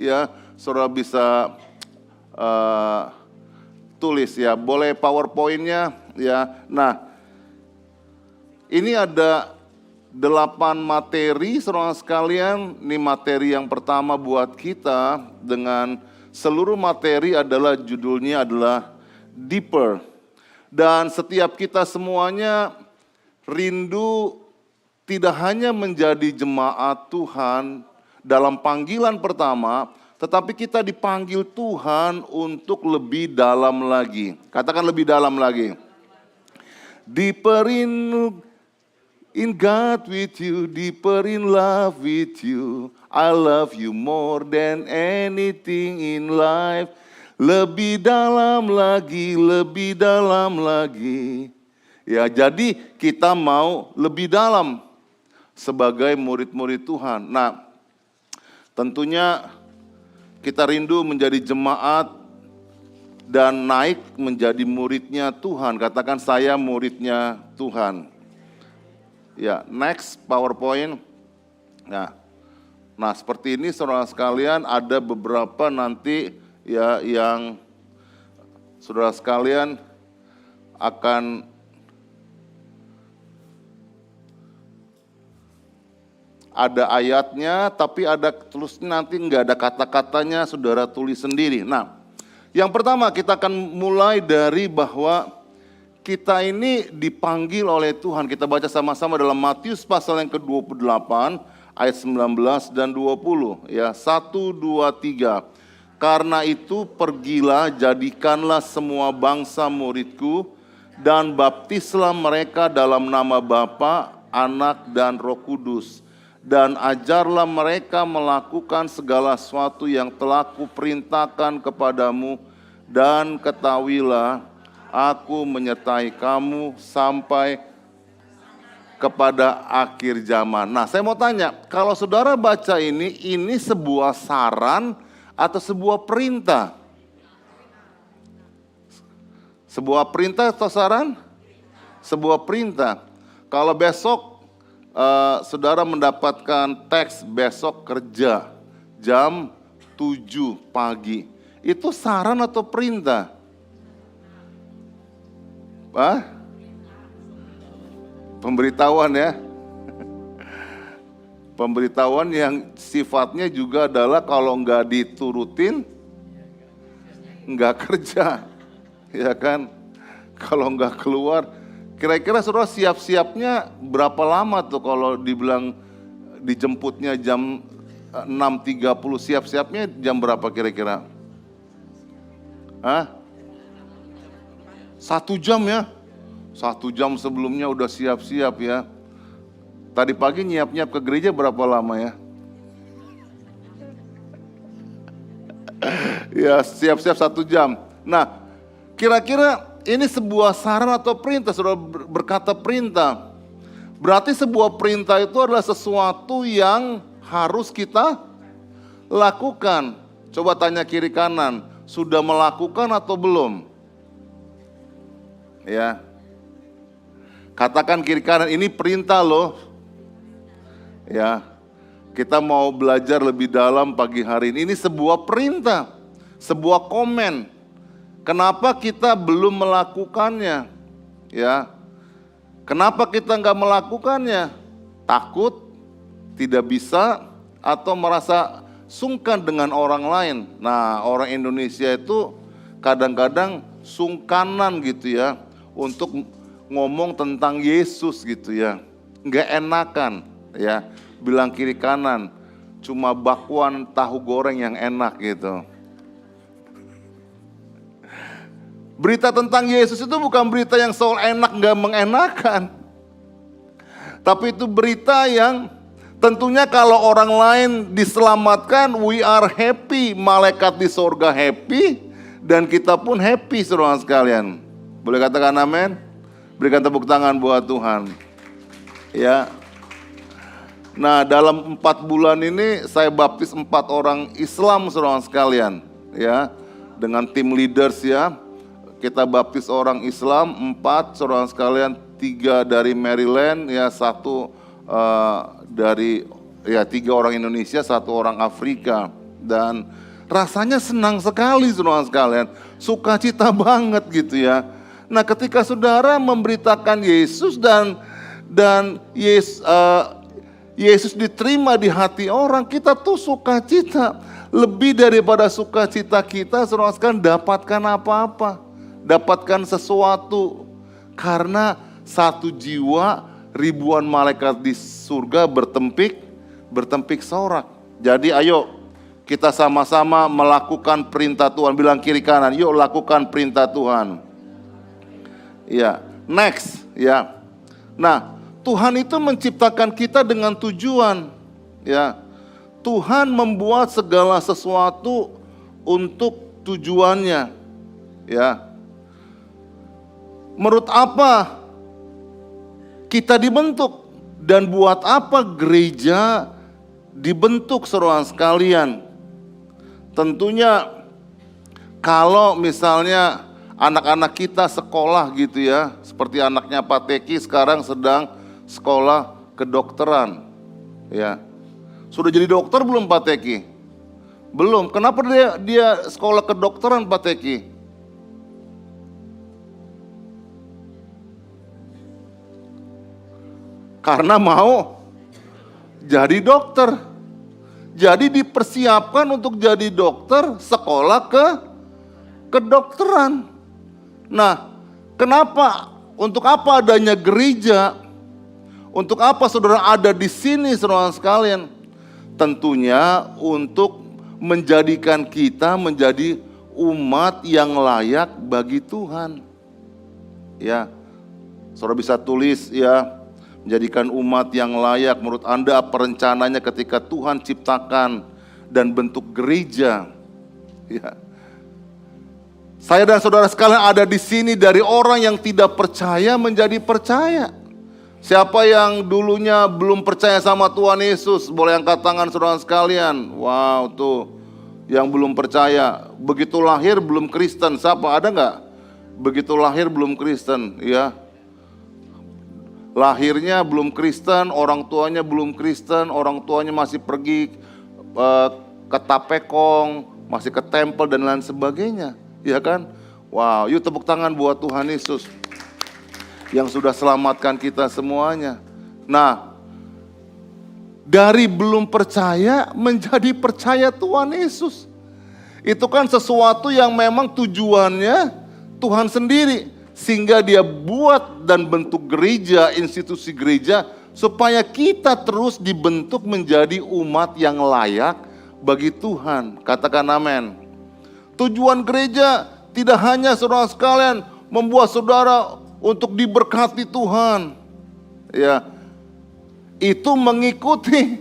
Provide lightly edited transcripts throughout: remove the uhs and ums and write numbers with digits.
ya, saudara bisa tulis ya. Boleh PowerPoint-nya ya. Nah, ini ada 8 materi saudara sekalian. Ini materi yang pertama buat kita, dengan seluruh materi adalah judulnya adalah Deeper. Dan setiap kita semuanya rindu tidak hanya menjadi jemaat Tuhan dalam panggilan pertama, tetapi kita dipanggil Tuhan untuk lebih dalam lagi. Katakan lebih dalam lagi. Deeper in God with you, deeper in love with you. I love you more than anything in life. Lebih dalam lagi, lebih dalam lagi. Ya, jadi kita mau lebih dalam sebagai murid-murid Tuhan. Nah, tentunya kita rindu menjadi jemaat dan naik menjadi muridnya Tuhan. Katakan saya muridnya Tuhan. Ya, next PowerPoint. Nah, seperti ini saudara sekalian, ada beberapa nanti ya yang saudara sekalian akan ada ayatnya, tapi ada tulisnya, nanti enggak ada kata-katanya, saudara tulis sendiri. Nah, yang pertama kita akan mulai dari bahwa kita ini dipanggil oleh Tuhan. Kita baca sama-sama dalam Matius pasal yang ke-28 ayat 19 dan 20 ya. 1, 2, 3. Karena itu pergilah, jadikanlah semua bangsa muridku dan baptislah mereka dalam nama Bapa, Anak dan Roh Kudus. Dan ajarlah mereka melakukan segala sesuatu yang telah kuperintahkan kepadamu, dan ketahuilah aku menyertai kamu sampai kepada akhir zaman. Nah, saya mau tanya, kalau saudara baca ini sebuah saran atau sebuah perintah? Sebuah perintah atau saran? Sebuah perintah. Kalau besok saudara mendapatkan teks besok kerja jam 7 pagi, itu saran atau perintah? Pemberitahuan ya. Pemberitahuan yang sifatnya juga adalah kalau nggak diturutin, nggak kerja, ya kan? Kalau nggak keluar, kira-kira saudara siap-siapnya berapa lama tuh kalau dibilang dijemputnya jam 6.30, siap-siapnya jam berapa kira-kira? 1 jam ya? 1 jam sebelumnya udah siap-siap ya. Tadi pagi nyiap-nyiap ke gereja berapa lama ya? Ya siap-siap 1 jam. Nah, kira-kira ini sebuah saran atau perintah? Saudara berkata perintah. Berarti sebuah perintah itu adalah sesuatu yang harus kita lakukan. Coba tanya kiri kanan, sudah melakukan atau belum? Ya. Katakan kiri kanan, ini perintah loh. Ya. Kita mau belajar lebih dalam pagi hari ini. Ini sebuah perintah, sebuah komen. Kenapa kita belum melakukannya? Ya. Kenapa kita nggak melakukannya? Takut, tidak bisa, atau merasa sungkan dengan orang lain. Nah, orang Indonesia itu kadang-kadang sungkanan gitu ya, untuk ngomong tentang Yesus gitu ya. Nggak enakan ya, bilang kiri kanan, cuma bakwan tahu goreng yang enak gitu. Berita tentang Yesus itu bukan berita yang soal enak nggak mengenakan, tapi itu berita yang tentunya kalau orang lain diselamatkan, we are happy, malaikat di sorga happy, dan kita pun happy saudara sekalian. Boleh katakan amin? Berikan tepuk tangan buat Tuhan. Ya. Nah, dalam 4 bulan ini saya baptis 4 orang Islam saudara sekalian. Ya, dengan tim leaders ya. Kita baptis orang Islam 4 saudara sekalian, 3 dari Maryland ya, 1 dari ya 3 orang Indonesia, 1 orang Afrika. Dan rasanya senang sekali saudara sekalian, sukacita banget gitu ya. Nah ketika saudara memberitakan Yesus dan Yesus diterima di hati orang, kita tuh sukacita. Lebih daripada sukacita kita, saudara sekalian, dapatkan apa-apa, dapatkan sesuatu. Karena satu jiwa, ribuan malaikat di surga bertempik sorak. Jadi ayo kita sama-sama melakukan perintah Tuhan. Bilang kiri kanan, yuk lakukan perintah Tuhan. Ya, next ya. Nah, Tuhan itu menciptakan kita dengan tujuan, ya. Tuhan membuat segala sesuatu untuk tujuannya, ya. Menurut apa kita dibentuk dan buat apa gereja dibentuk saudara sekalian? Tentunya kalau misalnya anak-anak kita sekolah gitu ya, seperti anaknya Pak Teki sekarang sedang sekolah kedokteran, ya. Sudah jadi dokter belum Pak Teki? Belum. Kenapa dia sekolah kedokteran Pak Teki? Karena mau jadi dokter. Jadi dipersiapkan untuk jadi dokter, sekolah ke kedokteran. Nah, kenapa? Untuk apa adanya gereja? Untuk apa saudara ada di sini saudara sekalian? Tentunya untuk menjadikan kita menjadi umat yang layak bagi Tuhan. Ya, saudara bisa tulis ya, menjadikan umat yang layak. Menurut Anda apa rencananya ketika Tuhan ciptakan dan bentuk gereja? Ya. Saya dan saudara sekalian ada di sini dari orang yang tidak percaya menjadi percaya. Siapa yang dulunya belum percaya sama Tuhan Yesus, boleh angkat tangan saudara sekalian. Wow, tuh yang belum percaya. Begitu lahir belum Kristen, siapa? Ada nggak? Begitu lahir belum Kristen, ya. Lahirnya belum Kristen, orang tuanya belum Kristen, orang tuanya masih pergi ke Tapekong, masih ke tempel dan lain sebagainya, ya kan? Wow, yuk tepuk tangan buat Tuhan Yesus yang sudah selamatkan kita semuanya. Nah, dari belum percaya menjadi percaya Tuhan Yesus. Itu kan sesuatu yang memang tujuannya Tuhan sendiri. Sehingga dia buat dan bentuk gereja, institusi gereja, supaya kita terus dibentuk menjadi umat yang layak bagi Tuhan. Katakan amin. Tujuan gereja tidak hanya saudara sekalian membuat saudara untuk diberkati Tuhan, ya, itu mengikuti,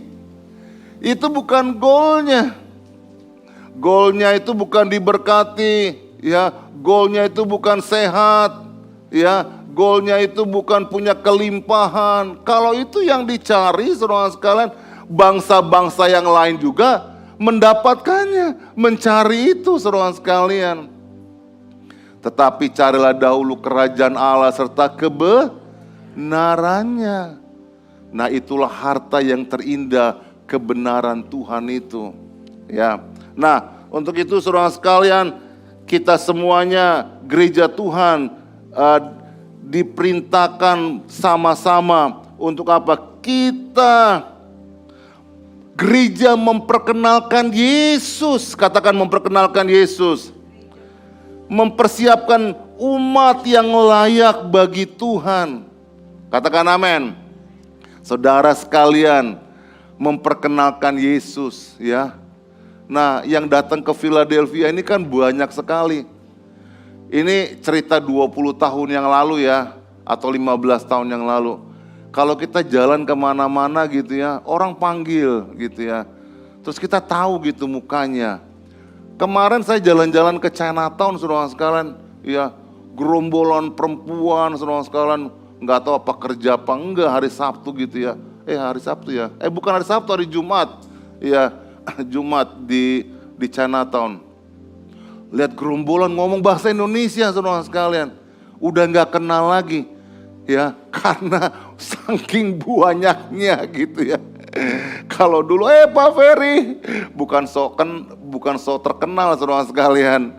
itu bukan goalnya. Goalnya itu bukan diberkati, ya, goalnya itu bukan sehat, ya, goalnya itu bukan punya kelimpahan. Kalau itu yang dicari, saudara sekalian, bangsa-bangsa yang lain juga mendapatkannya, mencari itu, saudara sekalian. Tetapi carilah dahulu kerajaan Allah serta kebenarannya. Nah, itulah harta yang terindah, kebenaran Tuhan itu. Ya. Nah, untuk itu saudara sekalian, kita semuanya gereja Tuhan diperintahkan sama-sama untuk apa? Kita gereja memperkenalkan Yesus. Katakan memperkenalkan Yesus. Mempersiapkan umat yang layak bagi Tuhan. Katakan amin. Saudara sekalian, memperkenalkan Yesus, ya. Nah, yang datang ke Philadelphia ini kan banyak sekali. Ini cerita 20 tahun yang lalu ya, atau 15 tahun yang lalu. Kalau kita jalan kemana-mana gitu ya, orang panggil gitu ya. Terus kita tahu gitu mukanya. Kemarin saya jalan-jalan ke Chinatown saudara sekalian, ya, gerombolan perempuan saudara sekalian, nggak tahu apa kerja apa enggak hari Sabtu gitu ya. Hari Sabtu ya. Bukan hari Sabtu, hari Jumat. Ya, Jumat di Chinatown. Lihat gerombolan ngomong bahasa Indonesia saudara sekalian. Udah nggak kenal lagi. Ya, karena saking banyaknya gitu ya. Kalau dulu, Pak Ferry, bukan so terkenal saudara sekalian.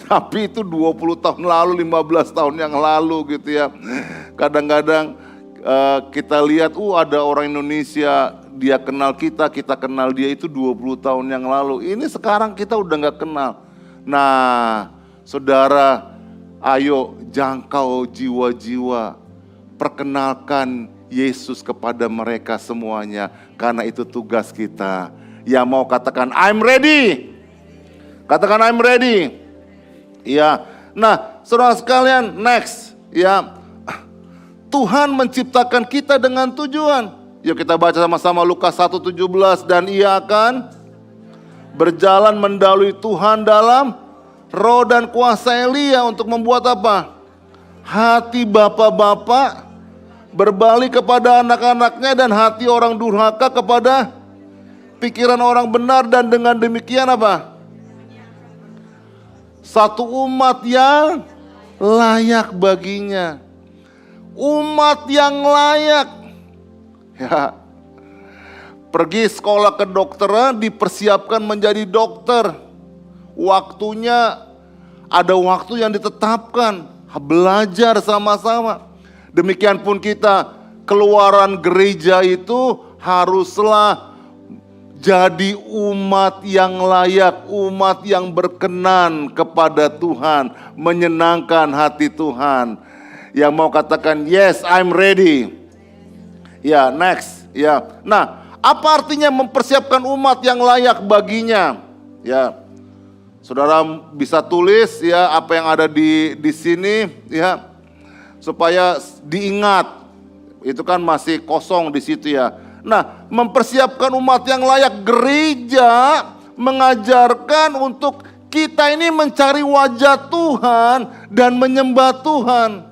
Tapi itu 20 tahun lalu, 15 tahun yang lalu gitu ya. Kadang-kadang kita lihat, ada orang Indonesia, dia kenal kita kenal dia itu 20 tahun yang lalu. Ini sekarang kita udah gak kenal. Nah, saudara, ayo jangkau jiwa-jiwa, perkenalkan Yesus kepada mereka semuanya, karena itu tugas kita. Yang mau katakan I'm ready, katakan I'm ready. Ya, nah saudara sekalian, next ya, Tuhan menciptakan kita dengan tujuan. Yuk kita baca sama-sama Lukas 1:17, dan ia akan berjalan mendahului Tuhan dalam roh dan kuasa Elia untuk membuat apa? Hati bapak-bapak berbalik kepada anak-anaknya, dan hati orang durhaka kepada pikiran orang benar, dan dengan demikian apa? Satu umat yang layak baginya. Umat yang layak. Ya. Pergi sekolah kedokteran, dipersiapkan menjadi dokter. Waktunya, ada waktu yang ditetapkan, belajar sama-sama. Demikian pun kita, keluaran gereja itu haruslah jadi umat yang layak, umat yang berkenan kepada Tuhan, menyenangkan hati Tuhan. Yang mau katakan yes, I'm ready. Ya, next. Ya. Nah, apa artinya mempersiapkan umat yang layak baginya? Ya. Saudara bisa tulis ya apa yang ada di sini ya, supaya diingat. Itu kan masih kosong di situ ya. Nah, mempersiapkan umat yang layak, gereja mengajarkan untuk kita ini mencari wajah Tuhan dan menyembah Tuhan.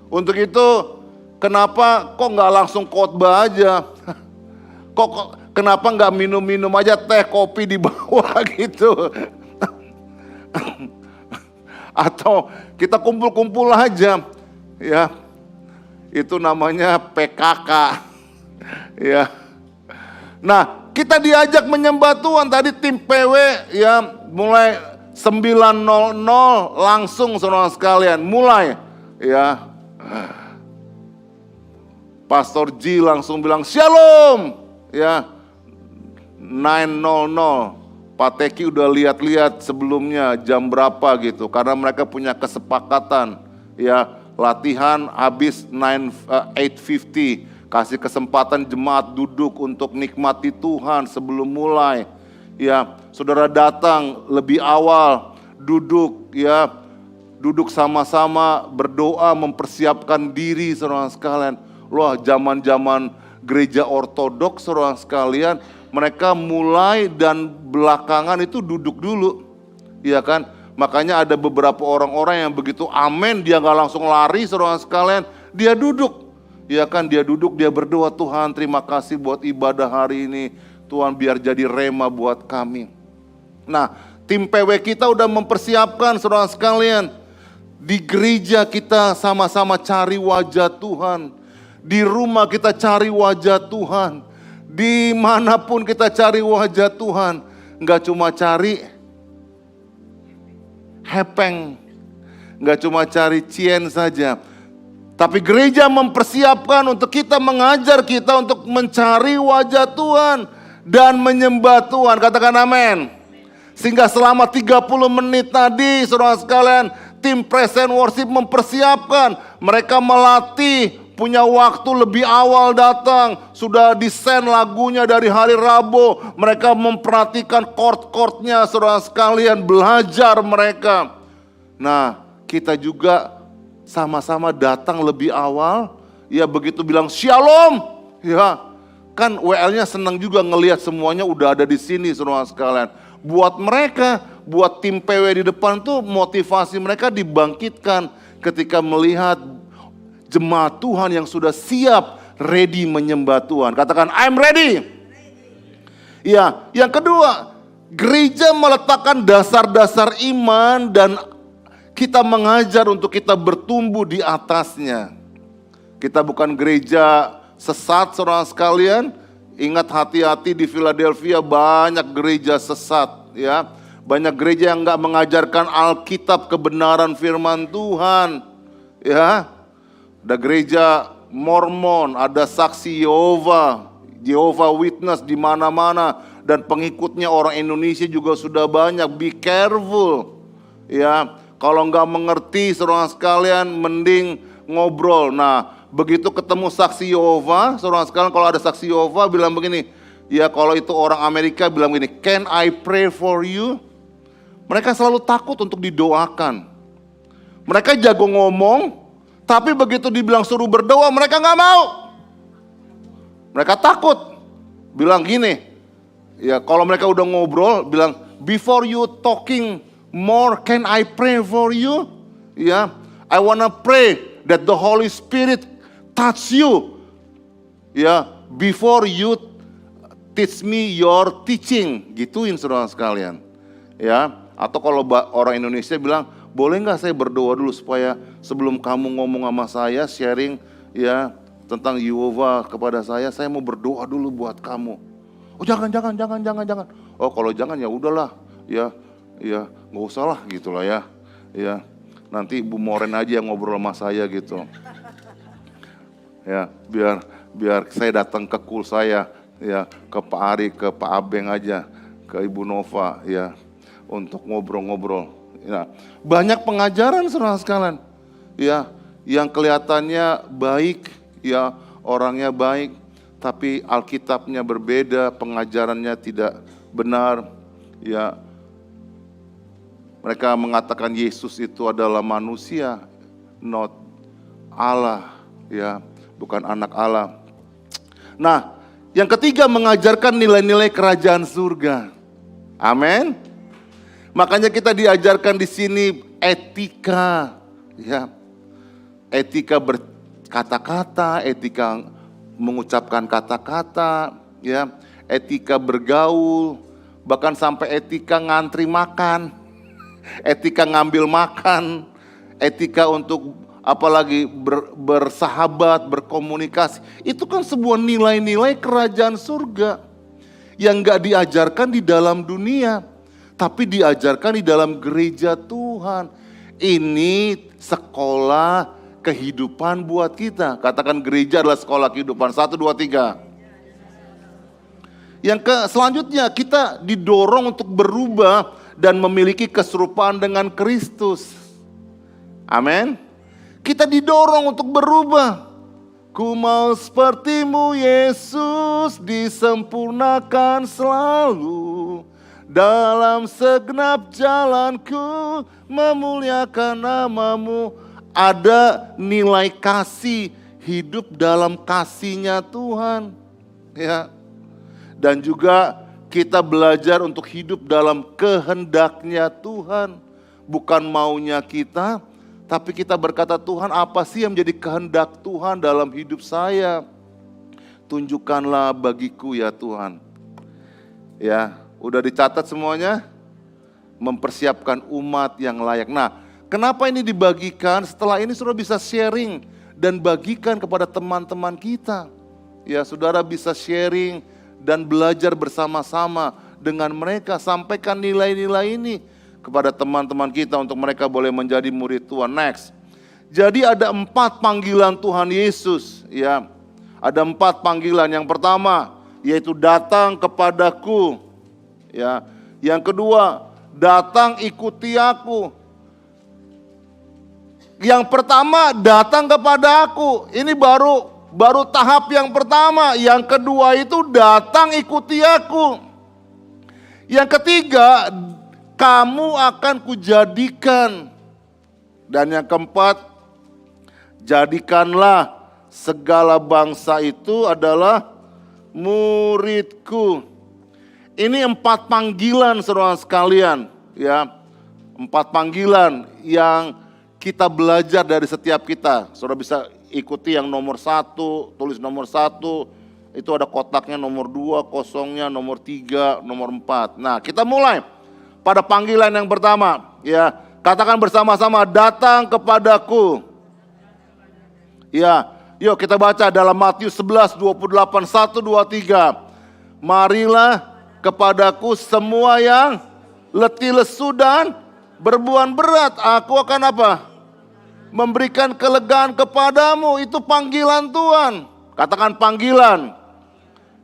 Untuk itu, kenapa kok nggak langsung khotbah aja? Kenapa nggak minum-minum aja teh kopi di bawah gitu? Atau kita kumpul-kumpul aja, ya, itu namanya PKK, ya. Nah, kita diajak menyembah Tuhan tadi tim PW, ya, mulai 9.00 langsung saudara sekalian, mulai, ya. Pastor G langsung bilang Shalom, ya, 9.00. Pak Teki udah lihat-lihat sebelumnya jam berapa gitu, karena mereka punya kesepakatan ya, latihan habis 8:50, kasih kesempatan jemaat duduk untuk nikmati Tuhan sebelum mulai. Ya, saudara datang lebih awal, duduk ya, duduk sama-sama berdoa mempersiapkan diri saudara sekalian. Loh, zaman-zaman gereja ortodoks saudara sekalian, mereka mulai dan belakangan itu duduk dulu, ya kan? Makanya ada beberapa orang-orang yang begitu amin, dia nggak langsung lari saudara sekalian, dia duduk, ya kan? Dia duduk, dia berdoa, Tuhan terima kasih buat ibadah hari ini, Tuhan biar jadi rema buat kami. Nah, tim PW kita udah mempersiapkan saudara sekalian, di gereja kita sama-sama cari wajah Tuhan, di rumah kita cari wajah Tuhan. Dimanapun kita cari wajah Tuhan, nggak cuma cari hepeng, nggak cuma cari cien saja, tapi gereja mempersiapkan untuk kita, mengajar kita untuk mencari wajah Tuhan dan menyembah Tuhan. Katakan amin. Sehingga selama 30 menit tadi saudara sekalian, tim present worship mempersiapkan, mereka melatih. Punya waktu lebih awal datang, sudah desain lagunya dari hari Rabu. Mereka memperhatikan chord-chordnya saudara sekalian, belajar mereka. Nah, kita juga sama-sama datang lebih awal. Ya begitu bilang Shalom, ya kan WL-nya senang juga ngelihat semuanya udah ada di sini saudara sekalian. Buat mereka, buat tim PW di depan tuh motivasi mereka dibangkitkan ketika melihat jemaat Tuhan yang sudah siap, ready menyembah Tuhan. Katakan, I'm ready. Ya, yang kedua, gereja meletakkan dasar-dasar iman dan kita mengajar untuk kita bertumbuh di atasnya. Kita bukan gereja sesat saudara sekalian, Ingat, hati-hati, di Philadelphia banyak gereja sesat, ya. Banyak gereja yang nggak mengajarkan Alkitab, kebenaran firman Tuhan, ya. Ada gereja Mormon, ada saksi Jehovah Witness di mana-mana, dan pengikutnya orang Indonesia juga sudah banyak. Be careful, ya. Kalau nggak mengerti, saudara sekalian, mending ngobrol. Nah, begitu ketemu saksi Yehova, saudara sekalian, kalau ada saksi Yehova bilang begini, ya kalau itu orang Amerika bilang begini, can I pray for you? Mereka selalu takut untuk didoakan. Mereka jago ngomong, tapi begitu dibilang suruh berdoa, mereka nggak mau. Mereka takut. Bilang gini, ya kalau mereka udah ngobrol, bilang, before you talking more, can I pray for you? Ya, I wanna pray that the Holy Spirit touch you, ya, before you teach me your teaching, gituin saudara sekalian, ya. Atau kalau orang Indonesia bilang, boleh nggak saya berdoa dulu supaya sebelum kamu ngomong sama saya, sharing, ya, tentang Yehova kepada saya mau berdoa dulu buat kamu. Oh jangan. Oh kalau jangan ya udahlah, ya, nggak usah lah gitulah ya, ya. Nanti Bu Moren aja yang ngobrol sama saya gitu. Ya, biar saya datang ke kul saya, ya, ke Pak Ari, ke Pak Abeng aja, ke Ibu Nova, ya, untuk ngobrol-ngobrol. Ya, banyak pengajaran saudara sekalian, ya, yang kelihatannya baik, ya, orangnya baik, tapi Alkitabnya berbeda, pengajarannya tidak benar, ya. Mereka mengatakan Yesus itu adalah manusia, not Allah, ya. Bukan anak Allah. Nah, yang ketiga mengajarkan nilai-nilai kerajaan surga. Amin. Makanya kita diajarkan di sini etika, ya. Etika berkata-kata, etika mengucapkan kata-kata, ya. Etika bergaul, bahkan sampai etika ngantri makan, etika ngambil makan, etika untuk apalagi bersahabat, berkomunikasi. Itu kan sebuah nilai-nilai kerajaan surga yang gak diajarkan di dalam dunia, tapi diajarkan di dalam gereja Tuhan. Ini sekolah kehidupan buat kita. Katakan gereja adalah sekolah kehidupan. 1, 2, 3. Selanjutnya kita didorong untuk berubah dan memiliki keserupaan dengan Kristus. Amin. Kita didorong untuk berubah. Ku mau sepertimu Yesus, disempurnakan selalu. Dalam segenap jalanku, memuliakan namamu. Ada nilai kasih, hidup dalam kasihnya Tuhan. Ya. Dan juga kita belajar untuk hidup dalam kehendaknya Tuhan. Bukan maunya kita, tapi kita berkata, Tuhan apa sih yang menjadi kehendak Tuhan dalam hidup saya? Tunjukkanlah bagiku ya Tuhan. Ya, udah dicatat semuanya? Mempersiapkan umat yang layak. Nah, kenapa ini dibagikan? Setelah ini saudara bisa sharing dan bagikan kepada teman-teman kita. Ya, saudara bisa sharing dan belajar bersama-sama dengan mereka. Sampaikan nilai-nilai ini kepada teman-teman kita untuk mereka boleh menjadi murid Tuhan. Next. Jadi ada 4 panggilan Tuhan Yesus, ya. Ada 4 panggilan. Yang pertama yaitu datang kepadaku, ya. Yang kedua, datang ikuti aku. Yang pertama, datang kepada aku. Ini baru tahap yang pertama. Yang kedua itu datang ikuti aku. Yang ketiga, kamu akan kujadikan. Dan yang keempat, jadikanlah segala bangsa itu adalah muridku. Ini 4 panggilan saudara sekalian, ya. 4 panggilan yang kita belajar dari setiap kita. Saudara bisa ikuti yang nomor 1, tulis nomor 1, itu ada kotaknya nomor 2, kosongnya nomor 3, nomor 4. Nah, kita mulai pada panggilan yang pertama, ya. Katakan bersama-sama, datang kepadaku. Ya, yuk kita baca dalam Matius 11, 28, 1, 2, 3. marilah kepadaku semua yang letih lesu dan berbeban berat. Aku akan apa? Memberikan kelegaan kepadamu. Itu panggilan Tuhan. Katakan panggilan.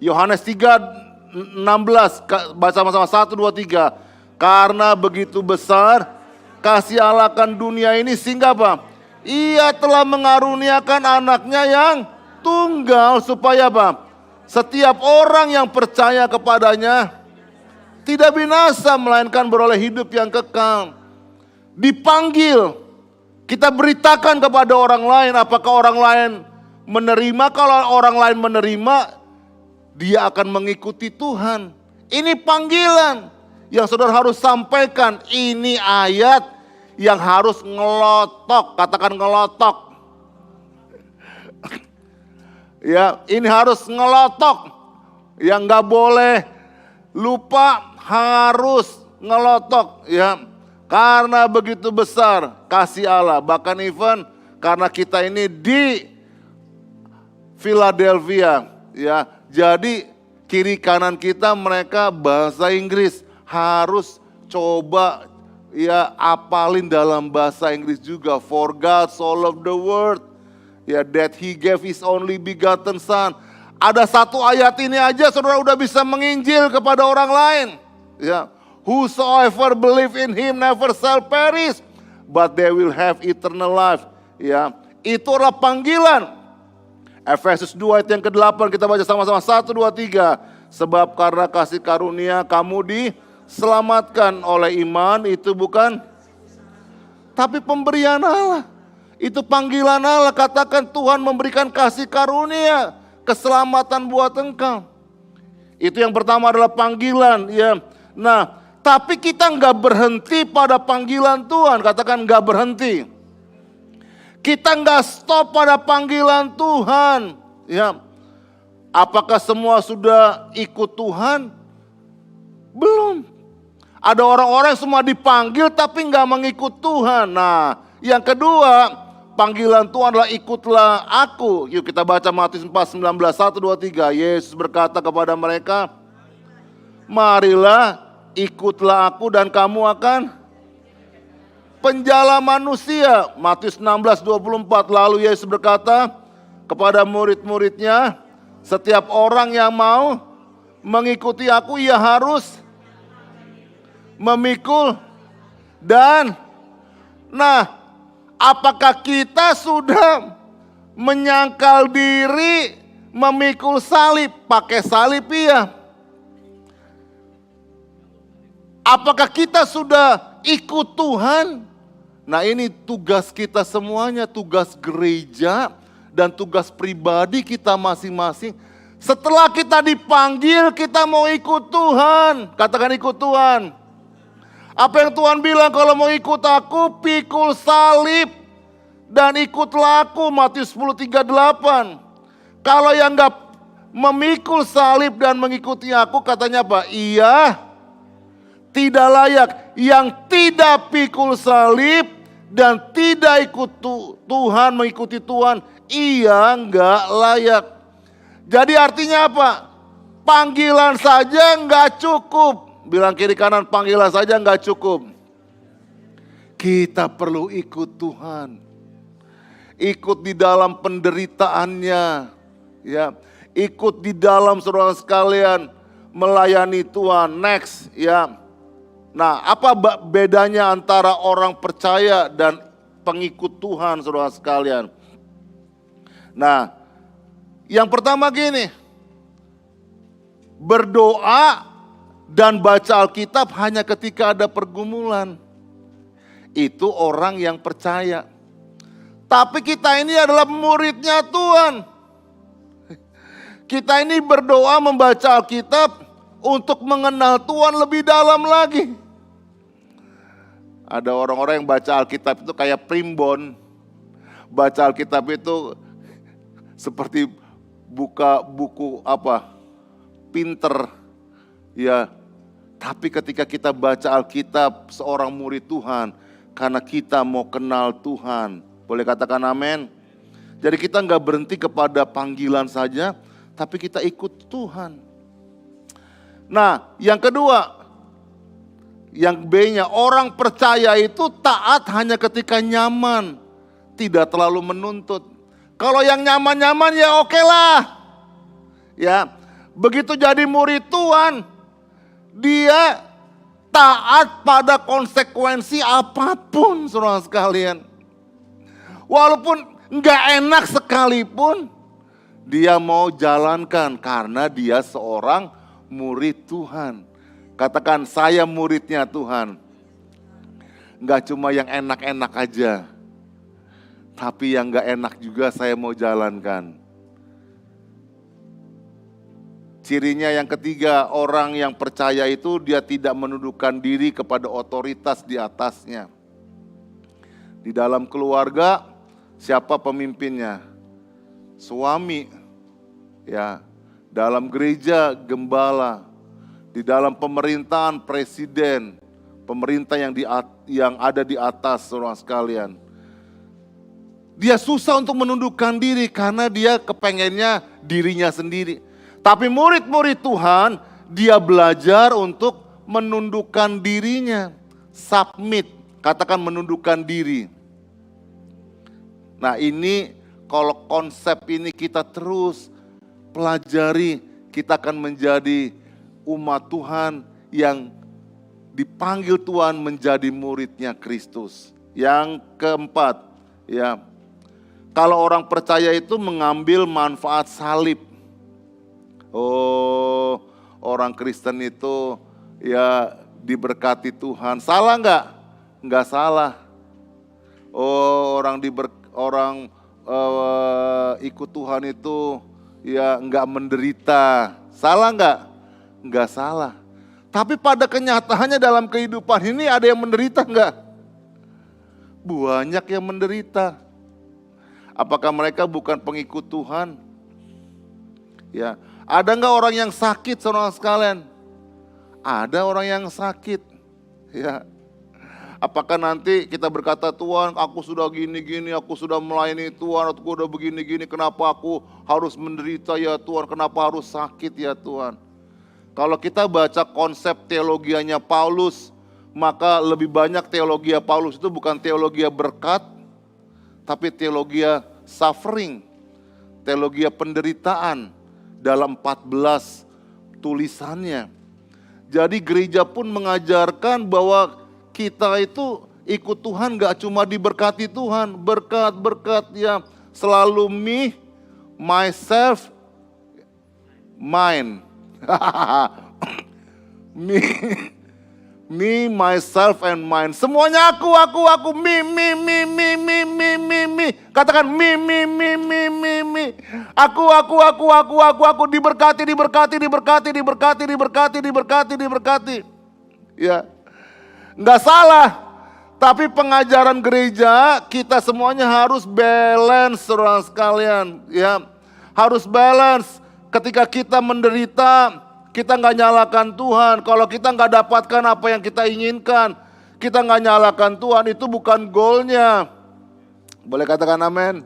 Yohanes 3:16, baca sama-sama 1, 2, 3. Karena begitu besar kasih Allah akan dunia ini sehingga apa? Ia telah mengaruniakan anaknya yang tunggal supaya apa? Setiap orang yang percaya kepadanya tidak binasa melainkan beroleh hidup yang kekal. Dipanggil, kita beritakan kepada orang lain, apakah orang lain menerima? Kalau orang lain menerima, dia akan mengikuti Tuhan. Ini panggilan yang saudara harus sampaikan. Ini ayat yang harus ngelotok, katakan ngelotok. Ya, ini harus ngelotok. Yang nggak boleh lupa, harus ngelotok. Ya, karena begitu besar kasih Allah. Bahkan even karena kita ini di Philadelphia, ya, jadi kiri kanan kita mereka bahasa Inggris, harus coba ya apalin dalam bahasa Inggris juga. For God so loved the world, ya, that he gave his only begotten son. Ada satu ayat ini aja saudara udah bisa menginjil kepada orang lain. Ya, whosoever believe in him never shall perish, but they will have eternal life. Ya, itu adalah panggilan. Efesus 2 ayat yang ke-8 kita baca sama-sama 1, 2, 3. Sebab karena kasih karunia kamu diselamatkan oleh iman, itu bukan tapi pemberian Allah. Itu panggilan Allah. Katakan Tuhan memberikan kasih karunia, keselamatan buat engkau. Itu yang pertama adalah panggilan. Ya. Nah, tapi kita nggak berhenti pada panggilan Tuhan. Katakan nggak berhenti. Kita nggak stop pada panggilan Tuhan. Ya. Apakah semua sudah ikut Tuhan? Belum. Ada orang-orang semua dipanggil tapi nggak mengikut Tuhan. Nah, yang kedua, panggilan Tuhan adalah ikutlah aku. Yuk kita baca Matius 4:19, 1, 2, 3. Yesus berkata kepada mereka, marilah ikutlah aku dan kamu akan penjala manusia. Matius 16:24. Lalu Yesus berkata kepada murid-muridnya, setiap orang yang mau mengikuti aku, ia harus memikul dan apakah kita sudah menyangkal diri memikul salib? Pakai salib iya. Apakah kita sudah ikut Tuhan? Nah, ini tugas kita semuanya, tugas gereja dan tugas pribadi kita masing-masing. Setelah kita dipanggil, kita mau ikut Tuhan. Katakan ikut Tuhan. Apa yang Tuhan bilang, kalau mau ikut aku, pikul salib dan ikutlah aku. Matius 10:38. Kalau yang enggak memikul salib dan mengikuti aku, katanya apa? Ia tidak layak. Yang tidak pikul salib dan tidak ikut Tuhan, mengikuti Tuhan, ia enggak layak. Jadi artinya apa? Panggilan saja enggak cukup. Bilang kiri kanan, panggilan saja enggak cukup. Kita perlu ikut Tuhan. Ikut di dalam penderitaannya. Ya, ikut di dalam saudara sekalian melayani Tuhan. Next, ya. Nah, apa bedanya antara orang percaya dan pengikut Tuhan saudara sekalian? Nah, yang pertama gini, berdoa dan baca Alkitab hanya ketika ada pergumulan. Itu orang yang percaya. Tapi kita ini adalah muridnya Tuhan. Kita ini berdoa membaca Alkitab untuk mengenal Tuhan lebih dalam lagi. Ada orang-orang yang baca Alkitab itu kayak primbon. Baca Alkitab itu seperti buka buku pinter. Ya, tapi ketika kita baca Alkitab seorang murid Tuhan, karena kita mau kenal Tuhan. Boleh katakan amin? Jadi kita nggak berhenti kepada panggilan saja, tapi kita ikut Tuhan. Nah, yang kedua, yang B-nya, orang percaya itu taat hanya ketika nyaman, tidak terlalu menuntut. Kalau yang nyaman-nyaman ya oke lah. Ya, begitu jadi murid Tuhan, dia taat pada konsekuensi apapun, saudara sekalian. Walaupun nggak enak sekalipun, dia mau jalankan karena dia seorang murid Tuhan. Katakan, saya muridnya Tuhan. Nggak cuma yang enak-enak aja, tapi yang nggak enak juga saya mau jalankan. Cirinya yang ketiga, orang yang percaya itu dia tidak menundukkan diri kepada otoritas di atasnya. Di dalam keluarga, siapa pemimpinnya? Suami. Ya, dalam gereja gembala. Di dalam pemerintahan presiden, pemerintah yang ada di atas, saudara sekalian. Dia susah untuk menundukkan diri karena dia kepengennya dirinya sendiri. Tapi murid-murid Tuhan, dia belajar untuk menundukkan dirinya. Submit, katakan menundukkan diri. Nah ini, kalau konsep ini kita terus pelajari, kita akan menjadi umat Tuhan yang dipanggil Tuhan menjadi muridnya Kristus. Yang keempat, ya, kalau orang percaya itu mengambil manfaat salib. Oh, orang Kristen itu ya diberkati Tuhan. Salah nggak? Nggak salah. Oh, ikut Tuhan itu ya nggak menderita. Salah nggak? Nggak salah. Tapi pada kenyataannya dalam kehidupan ini ada yang menderita nggak? Banyak yang menderita. Apakah mereka bukan pengikut Tuhan? Ya, ada nggak orang yang sakit, saudara sekalian? Ada orang yang sakit. Ya, apakah nanti kita berkata, Tuhan, aku sudah gini-gini, aku sudah melayani Tuhan, aku sudah begini-gini, kenapa aku harus menderita ya Tuhan? Kenapa harus sakit ya Tuhan? Kalau kita baca konsep teologianya Paulus, maka lebih banyak teologi Paulus itu bukan teologi berkat, tapi teologi suffering, teologi penderitaan dalam 14 tulisannya. Jadi gereja pun mengajarkan bahwa kita itu ikut Tuhan gak cuma diberkati Tuhan, berkat-berkat ya selalu me, myself, mine. Me, myself, and mine. Semuanya aku, me. Katakan me. Aku diberkati. Ya, nggak salah. Tapi pengajaran gereja kita semuanya harus balance, saudara sekalian. Ya, harus balance. Ketika kita menderita, kita nggak nyalakan Tuhan. Kalau kita nggak dapatkan apa yang kita inginkan, kita nggak nyalakan Tuhan. Itu bukan goalnya. Boleh katakan amin?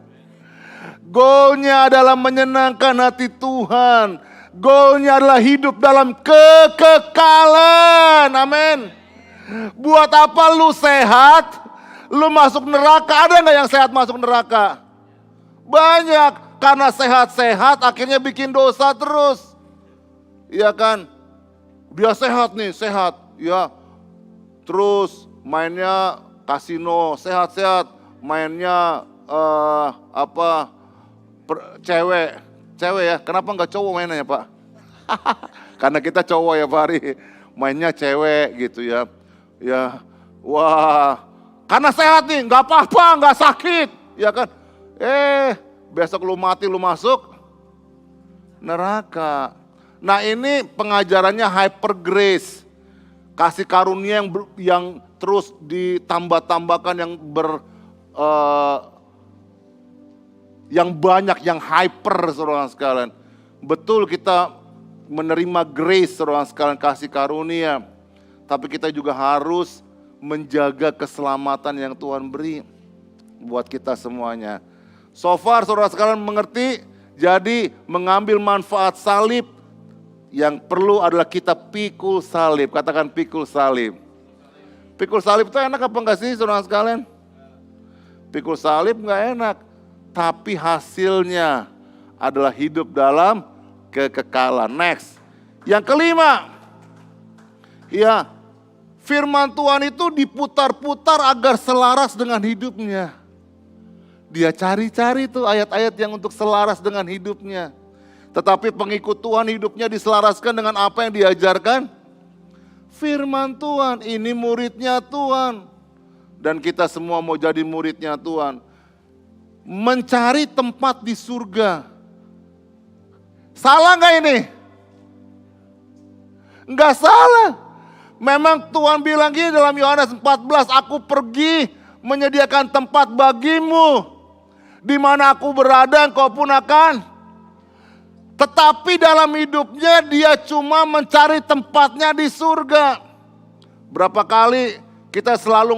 Goalnya adalah menyenangkan hati Tuhan. Goalnya adalah hidup dalam kekekalan. Amin. Buat apa lu sehat, lu masuk neraka? Ada nggak yang sehat masuk neraka? Banyak. Karena sehat-sehat akhirnya bikin dosa terus. Iya kan? Dia sehat nih, sehat. Ya. Terus mainnya kasino, sehat-sehat. Mainnya cewek ya. Kenapa nggak cowok mainnya Pak? Karena kita cowok ya Pak Ari. Mainnya cewek gitu ya. Ya, wah. Karena sehat nih, nggak apa-apa, nggak sakit. Ya kan? Besok lu mati, lu masuk neraka. Nah ini pengajarannya hyper grace. Kasih karunia yang terus ditambah-tambahkan yang banyak, yang hyper, saudara sekalian. Betul kita menerima grace, saudara sekalian, kasih karunia. Tapi kita juga harus menjaga keselamatan yang Tuhan beri buat kita semuanya. So far saudara sekalian mengerti, jadi mengambil manfaat salib Yang perlu adalah kita pikul salib. Katakan pikul salib. Pikul salib itu enak apa enggak sih saudara sekalian? Pikul salib enggak enak. Tapi hasilnya adalah hidup dalam kekekalan. Next. Yang kelima. Ya, firman Tuhan itu diputar-putar agar selaras dengan hidupnya. Dia cari-cari tuh ayat-ayat yang untuk selaras dengan hidupnya. Tetapi pengikut Tuhan hidupnya diselaraskan dengan apa yang diajarkan? Firman Tuhan, ini muridnya Tuhan. Dan kita semua mau jadi muridnya Tuhan. Mencari tempat di surga. Salah gak ini? Enggak salah. Memang Tuhan bilang gini dalam Yohanes 14, aku pergi menyediakan tempat bagimu. Di mana aku berada, engkau pun akan. Tetapi dalam hidupnya dia cuma mencari tempatnya di surga. Berapa kali kita selalu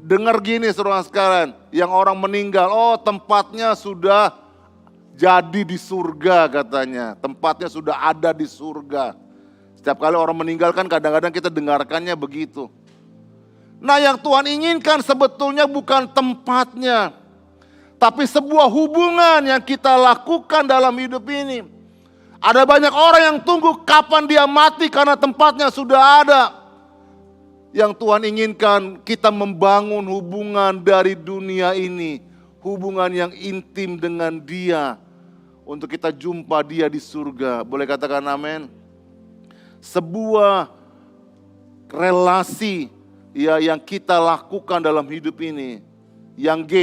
dengar gini saudara sekalian, yang orang meninggal, oh tempatnya sudah jadi di surga katanya. Tempatnya sudah ada di surga. Setiap kali orang meninggal kan kadang-kadang kita dengarkannya begitu. Nah yang Tuhan inginkan sebetulnya bukan tempatnya. Tapi sebuah hubungan yang kita lakukan dalam hidup ini. Ada banyak orang yang tunggu kapan dia mati karena tempatnya sudah ada. Yang Tuhan inginkan kita membangun hubungan dari dunia ini. Hubungan yang intim dengan dia. Untuk kita jumpa dia di surga. Boleh katakan amin? Sebuah relasi ya yang kita lakukan dalam hidup ini. Yang G.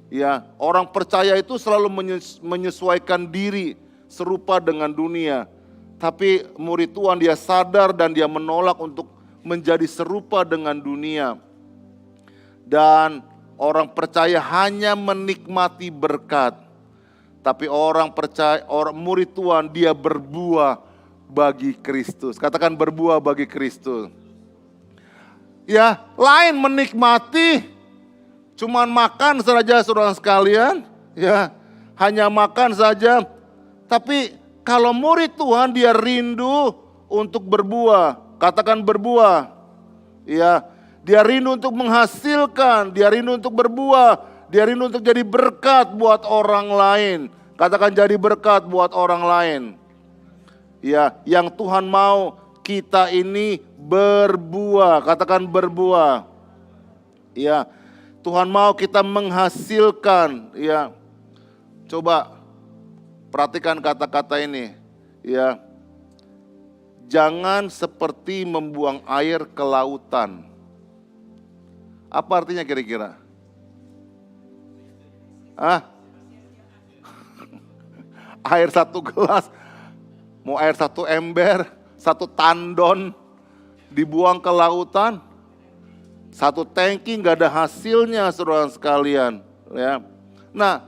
Ya, orang percaya itu selalu menyesuaikan diri serupa dengan dunia. Tapi murid Tuhan dia sadar dan dia menolak untuk menjadi serupa dengan dunia. Dan orang percaya hanya menikmati berkat. Tapi orang percaya, orang murid Tuhan dia berbuah bagi Kristus. Katakan berbuah bagi Kristus. Ya, lain menikmati cuman makan saja saudara sekalian, ya, hanya makan saja. Tapi kalau murid Tuhan dia rindu untuk berbuah. Katakan berbuah. Ya, dia rindu untuk menghasilkan, dia rindu untuk berbuah, dia rindu untuk jadi berkat buat orang lain. Katakan jadi berkat buat orang lain. Ya, yang Tuhan mau kita ini berbuah. Katakan berbuah. Ya. Tuhan mau kita menghasilkan, ya. Coba perhatikan kata-kata ini, ya. Jangan seperti membuang air ke lautan. Apa artinya kira-kira? Air satu gelas, mau air satu ember, satu tandon, dibuang ke lautan. Satu tangki nggak ada hasilnya saudara sekalian. Ya. Nah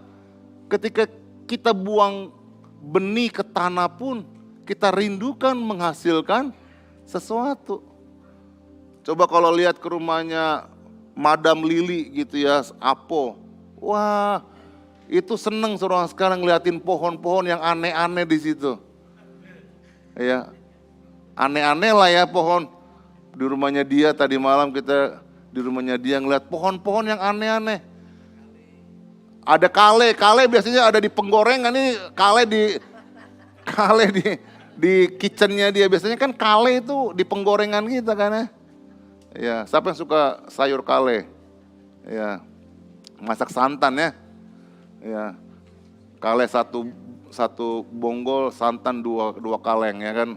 ketika kita buang benih ke tanah pun kita rindukan menghasilkan sesuatu. Coba kalau lihat ke rumahnya Madam Lili gitu ya, Apo. Wah itu seneng saudara sekalian ngeliatin pohon-pohon yang aneh-aneh di situ. Ya, aneh-aneh lah ya pohon. Di rumahnya dia tadi malam kita di rumahnya dia ngeliat pohon-pohon yang aneh-aneh. Ada kale biasanya ada di penggorengan, ini kale di kitchennya dia. Biasanya kan kale itu di penggorengan kita kan ya. Ya, siapa yang suka sayur kale? Ya, masak santan ya. Ya, kale satu bonggol, santan dua kaleng ya kan.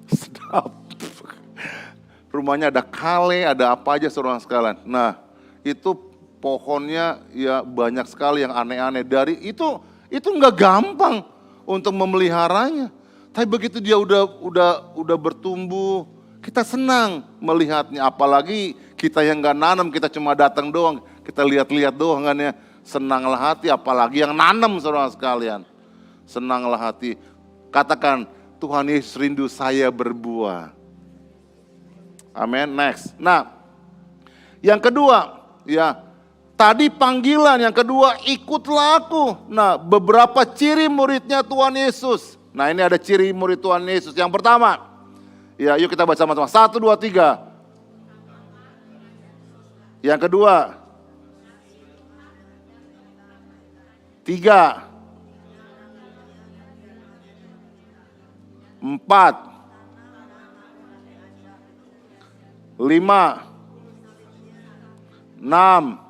Sedap. Rumahnya ada kale, ada apa aja saudara sekalian. Nah, itu pohonnya ya banyak sekali yang aneh-aneh. Dari itu nggak gampang untuk memeliharanya. Tapi begitu dia udah bertumbuh, kita senang melihatnya. Apalagi kita yang nggak nanam, kita cuma datang doang, kita lihat-lihat doang kan ya. Senanglah hati, apalagi yang nanam saudara sekalian. Senanglah hati. Katakan, Tuhan Yesus rindu saya berbuah. Amin. Next. Nah, yang kedua, ya, tadi panggilan yang kedua, ikutlah aku. Nah, beberapa ciri muridnya Tuhan Yesus. Nah ini ada ciri murid Tuhan Yesus. Yang pertama, ya yuk kita baca sama-sama. 1, 2, 3. Yang kedua, 3, 4, 5, 6,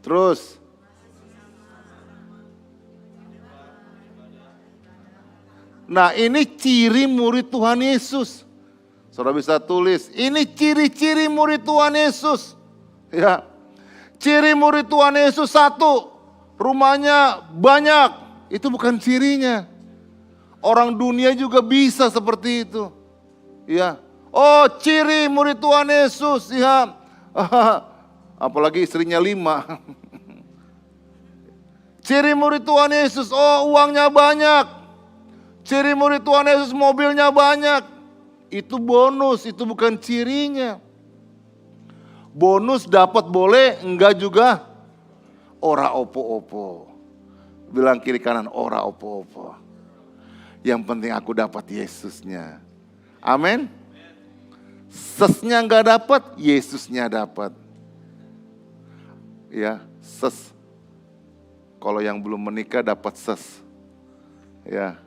terus nah ini ciri murid Tuhan Yesus. Saudara bisa tulis, ini ciri-ciri murid Tuhan Yesus. Ya. Ciri murid Tuhan Yesus 1, rumahnya banyak. Itu bukan cirinya. Orang dunia juga bisa seperti itu. Ya. Oh, ciri murid Tuhan Yesus, ya. Apalagi istrinya 5. Ciri murid Tuhan Yesus, oh uangnya banyak. Ciri murid Tuhan Yesus, mobilnya banyak. Itu bonus, itu bukan cirinya. Bonus dapat boleh, enggak juga ora opo-opo. Bilang kiri kanan, ora opo-opo. Yang penting aku dapat Yesusnya. Amin. Sesnya enggak dapat, Yesusnya dapat. Ya, ses. Kalau yang belum menikah dapat ses. Ya.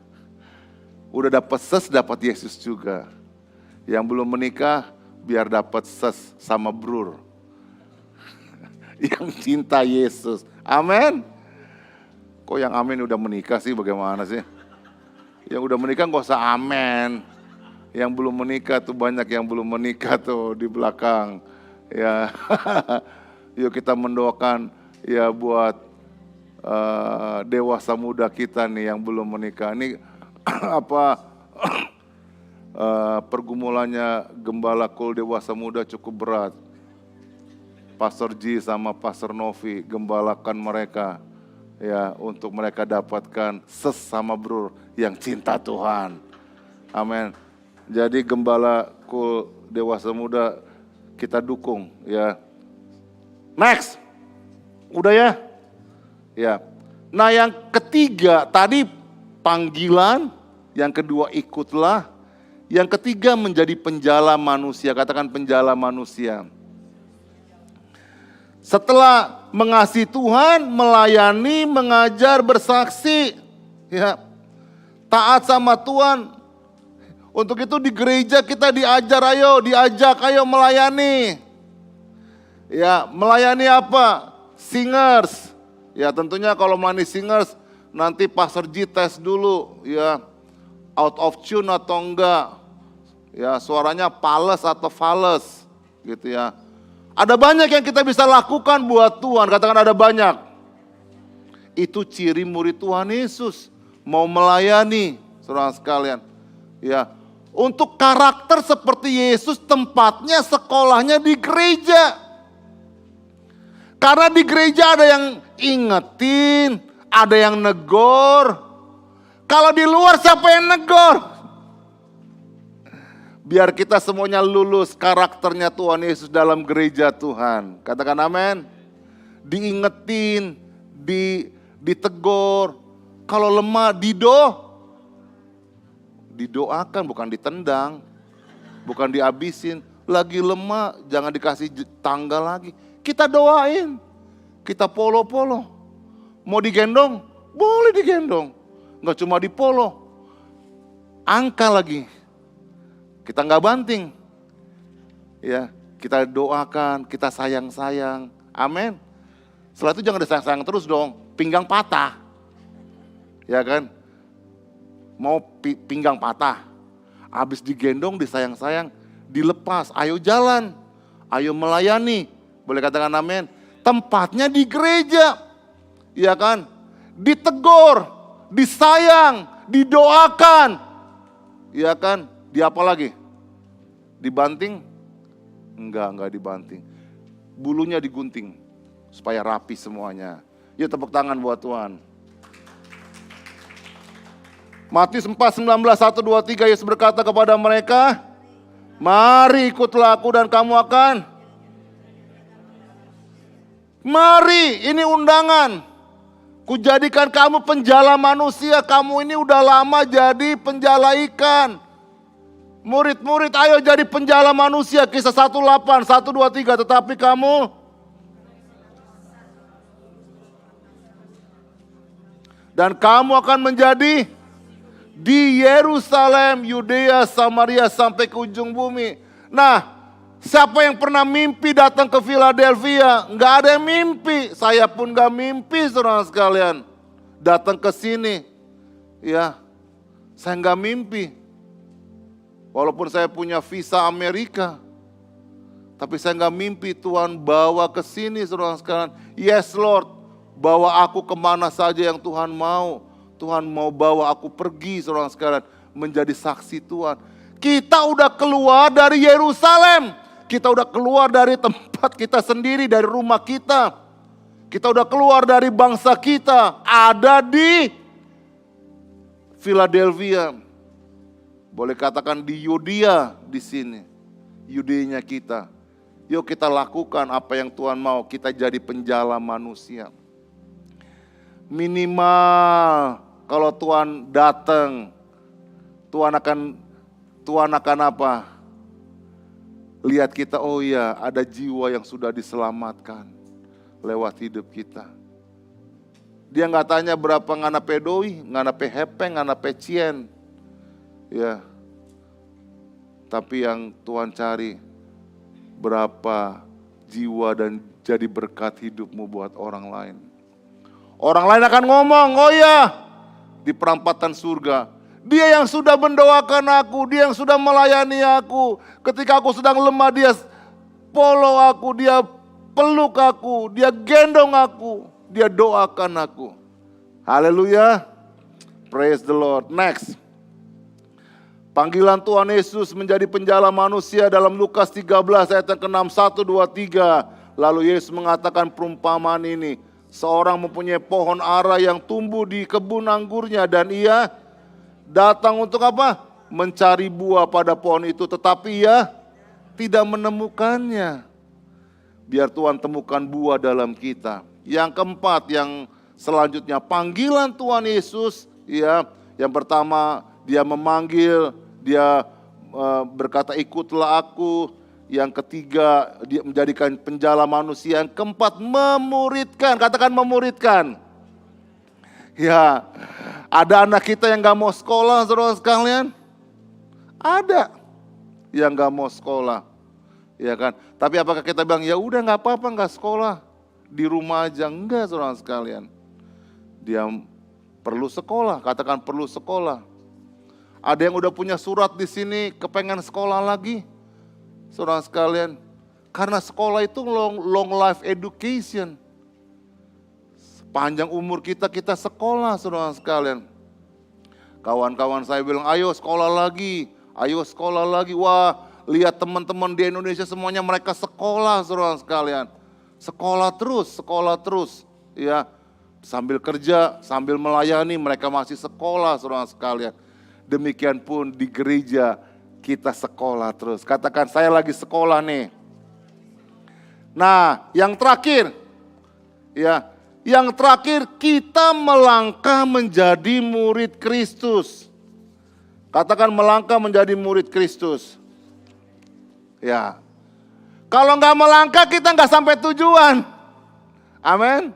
Udah dapat ses, dapat Yesus juga. Yang belum menikah, biar dapat ses sama brur. Yang cinta Yesus. Amin. Kok yang amin udah menikah sih, bagaimana sih? Yang udah menikah gak usah amin. Yang belum menikah tuh banyak yang belum menikah tuh di belakang. Ya, yuk kita mendoakan ya buat dewasa muda kita nih yang belum menikah. Ini apa pergumulannya Gembala Kul dewasa muda cukup berat. Pastor Ji sama Pastor Novi gembalakan mereka ya untuk mereka dapatkan sesama bro yang cinta Tuhan. Amin. Jadi Gembala Kul dewasa muda kita dukung ya. Next. Udah ya? Ya. Nah, yang ketiga tadi panggilan, yang kedua ikutlah, yang ketiga menjadi penjala manusia. Katakan penjala manusia. Setelah mengasihi Tuhan, melayani, mengajar, bersaksi, ya, taat sama Tuhan. Untuk itu di gereja kita diajak ayo melayani. Ya, melayani apa? Singers. Ya, tentunya kalau melayani singers nanti Pastor G tes dulu, ya, out of tune atau enggak. Ya, suaranya pales atau fales, gitu ya. Ada banyak yang kita bisa lakukan buat Tuhan, katakan ada banyak. Itu ciri murid Tuhan Yesus, mau melayani, saudara sekalian. Ya, untuk karakter seperti Yesus tempatnya sekolahnya di gereja. Karena di gereja ada yang ingetin, ada yang negor. Kalau di luar siapa yang negor? Biar kita semuanya lulus karakternya Tuhan Yesus dalam gereja Tuhan. Katakan amin. Diingetin, ditegur. Kalau lemah didoakan, bukan ditendang. Bukan dihabisin. Lagi lemah jangan dikasih tangga lagi. Kita doain. Kita polo-polo. Mau digendong? Boleh digendong. Nggak cuma dipolo. Angka lagi. Kita nggak banting, ya kita doakan, kita sayang-sayang, amin. Setelah itu jangan disayang-sayang terus dong, pinggang patah, ya kan? Mau pinggang patah, habis digendong, disayang-sayang, dilepas, ayo jalan, ayo melayani, boleh katakan amin. Tempatnya di gereja, ya kan? Ditegur, disayang, didoakan, ya kan? Di apa lagi? Dibanting? Enggak dibanting. Bulunya digunting supaya rapi semuanya. Yuk tepuk tangan buat Tuhan. Matius 4, 19, 1, 2, 3, Yesus berkata kepada mereka, mari ikutlah aku dan kamu akan. Mari, ini undangan. Kujadikan kamu penjala manusia. Kamu ini udah lama jadi penjala ikan. Murid-murid ayo jadi penjala manusia. Kisah 1:8, 1, 2, 3. Tetapi kamu dan kamu akan menjadi di Yerusalem, Yudea, Samaria sampai ke ujung bumi. Nah, siapa yang pernah mimpi datang ke Philadelphia? Nggak ada yang mimpi. Saya pun nggak mimpi, saudara sekalian. Datang ke sini, ya, saya nggak mimpi. Walaupun saya punya visa Amerika, tapi saya nggak mimpi Tuhan bawa ke sini, saudara sekalian. Yes Lord, bawa aku kemana saja yang Tuhan mau. Tuhan mau bawa aku pergi, saudara sekalian, menjadi saksi Tuhan. Kita udah keluar dari Yerusalem. Kita udah keluar dari tempat kita sendiri, dari rumah kita. Kita udah keluar dari bangsa kita. Ada di Philadelphia. Boleh katakan di Yudea di sini. Yudeanya kita. Yuk kita lakukan apa yang Tuhan mau. Kita jadi penjala manusia. Minimal kalau Tuhan datang, Tuhan akan apa? Lihat kita, oh iya ada jiwa yang sudah diselamatkan lewat hidup kita. Dia nggak tanya berapa ngana pedoi, ngana pehepeng, ngana pecien. Ya. Tapi yang Tuhan cari berapa jiwa dan jadi berkat hidupmu buat orang lain. Orang lain akan ngomong, oh iya, di perampatan surga. Dia yang sudah mendoakan aku, dia yang sudah melayani aku. Ketika aku sedang lemah, dia follow aku, dia peluk aku, dia gendong aku, dia doakan aku. Haleluya. Praise the Lord. Next. Panggilan Tuhan Yesus menjadi penjala manusia dalam Lukas 13 ayat yang ke-6, 1, 2, 3. Lalu Yesus mengatakan perumpamaan ini. Seorang mempunyai pohon ara yang tumbuh di kebun anggurnya dan ia datang untuk apa? Mencari buah pada pohon itu, tetapi ia tidak menemukannya. Biar Tuhan temukan buah dalam kita. Yang keempat, yang selanjutnya panggilan Tuhan Yesus, ya. Yang pertama dia memanggil, dia berkata ikutlah aku. Yang ketiga, dia menjadikan penjala manusia. Yang keempat, memuridkan. Katakan memuridkan. Ya, ada anak kita yang gak mau sekolah, saudara sekalian. Ada yang gak mau sekolah. Ya kan? Tapi apakah kita bilang, ya udah gak apa-apa gak sekolah. Di rumah aja. Enggak, saudara sekalian. Dia perlu sekolah. Katakan perlu sekolah. Ada yang udah punya surat di sini, kepengen sekolah lagi. Saudara sekalian, karena sekolah itu long life education. Sepanjang umur kita sekolah, saudara sekalian. Kawan-kawan saya bilang, ayo sekolah lagi, ayo sekolah lagi. Wah, lihat teman-teman di Indonesia semuanya mereka sekolah, saudara sekalian. Sekolah terus, ya. Sambil kerja, sambil melayani, mereka masih sekolah, saudara sekalian. Demikian pun di gereja, kita sekolah terus. Katakan saya lagi sekolah nih. Nah, yang terakhir, ya, yang terakhir kita melangkah menjadi murid Kristus. Katakan melangkah menjadi murid Kristus. Ya, kalau nggak melangkah kita nggak sampai tujuan. Amin.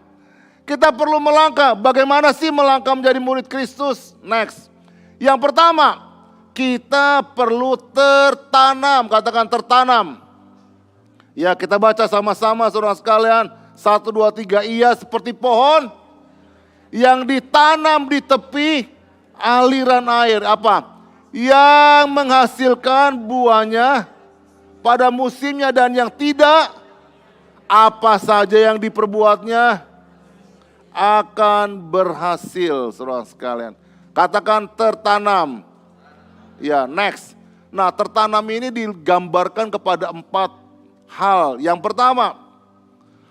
Kita perlu melangkah. Bagaimana sih melangkah menjadi murid Kristus? Next. Yang pertama, kita perlu tertanam, katakan tertanam. Ya, kita baca sama-sama saudara sekalian. 1, 2, 3, ia seperti pohon yang ditanam di tepi aliran air. Apa? Yang menghasilkan buahnya pada musimnya dan yang tidak, apa saja yang diperbuatnya akan berhasil, saudara sekalian. Katakan tertanam. Ya, next. Nah, tertanam ini digambarkan kepada 4 hal. Yang pertama,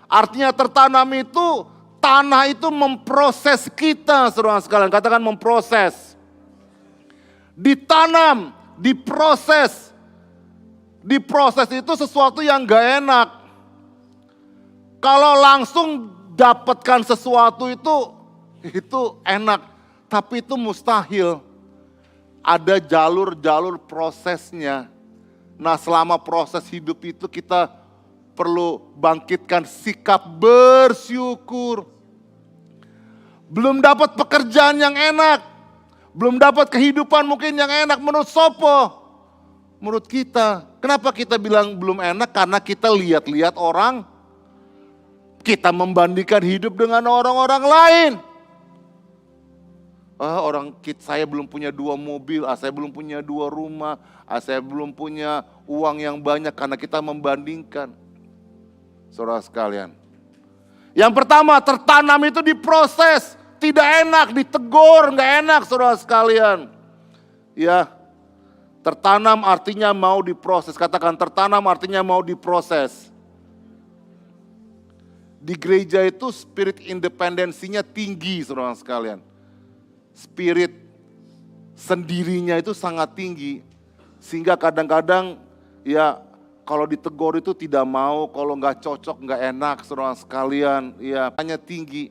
artinya tertanam itu, tanah itu memproses kita, saudara sekalian. Katakan memproses. Ditanam, diproses. Diproses itu sesuatu yang gak enak. Kalau langsung dapatkan sesuatu itu itu enak, tapi itu mustahil. Ada jalur-jalur prosesnya. Nah, selama proses hidup itu kita perlu bangkitkan sikap bersyukur. Belum dapat pekerjaan yang enak, belum dapat kehidupan mungkin yang enak menurut sopo, menurut kita. Kenapa kita bilang belum enak? Karena kita lihat-lihat orang, kita membandingkan hidup dengan orang-orang lain. Saya belum punya 2 mobil, saya belum punya 2 rumah, saya belum punya uang yang banyak karena kita membandingkan. Saudara sekalian, yang pertama tertanam itu diproses, tidak enak, ditegur, nggak enak saudara sekalian. Ya, tertanam artinya mau diproses, katakan tertanam artinya mau diproses. Di gereja itu spirit independensinya tinggi saudara sekalian. Spirit sendirinya itu sangat tinggi. Sehingga kadang-kadang ya kalau ditegur itu tidak mau, kalau nggak cocok, nggak enak saudara sekalian. Ya hanya tinggi.